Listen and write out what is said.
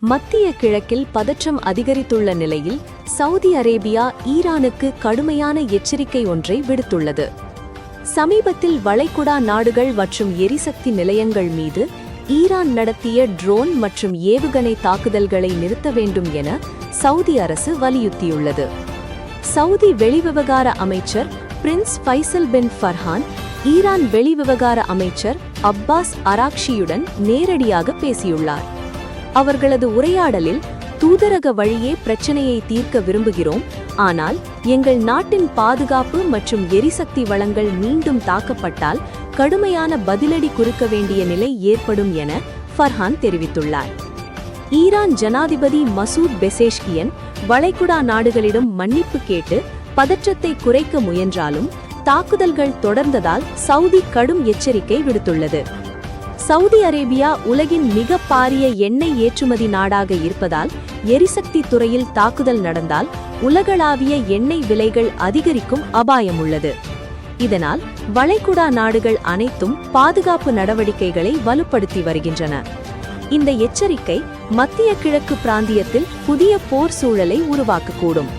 மத்திய கிழக்கில் பதற்றம் அதிகரித்துள்ள நிலையில் சவுதி அரேபியா ஈரானுக்கு கடுமையான எச்சரிக்கை ஒன்றை விடுத்துள்ளது. சமீபத்தில் வளைகுடா நாடுகள் மற்றும் எரிசக்தி நிலையங்கள் மீது ஈரான் நடத்திய ட்ரோன் மற்றும் ஏவுகணை தாக்குதல்களை நிறுத்த வேண்டும் என சவுதி அரசு வலியுறுத்தியுள்ளது. சவுதி வெளிவிவகார அமைச்சர் பிரின்ஸ் ஃபைசல் பின் ஃபர்ஹான் ஈரான் வெளிவிவகார அமைச்சர் அப்பாஸ் அராக்ஷியுடன் நேரடியாக பேசியுள்ளார். அவர்களது உரையாடலில் தூதரக வழியே பிரச்சனையை தீர்க்க விரும்புகிறோம், ஆனால் எங்கள் நாட்டின் பாதுகாப்பு மற்றும் எரிசக்தி வளங்கள் மீண்டும் தாக்கப்பட்டால் கடுமையான பதிலடி கொடுக்க வேண்டிய நிலை ஏற்படும் என ஃபர்ஹான் தெரிவித்துள்ளார். ஈரான் ஜனாதிபதி மசூத் பெசேஷ்கியன் வளைகுடா நாடுகளிடம் மன்னிப்பு கேட்டு பதற்றத்தை குறைக்க முயன்றாலும் தாக்குதல்கள் தொடர்ந்ததால் சவுதி கடும் எச்சரிக்கை விடுத்துள்ளது. சவுதி அரேபியா உலகின் மிக பாரிய எண்ணெய் ஏற்றுமதி நாடாக இருப்பதால் எரிசக்தி துறையில் தாக்குதல் நடந்தால் உலகளாவிய எண்ணெய் விலைகள் அதிகரிக்கும் அபாயம் உள்ளது. இதனால் வளைகுடா நாடுகள் அனைத்தும் பாதுகாப்பு நடவடிக்கைகளை வலுப்படுத்தி வருகின்றன. இந்த எச்சரிக்கை மத்திய கிழக்கு பிராந்தியத்தில் புதிய போர் சூழலை உருவாக்கக்கூடும்.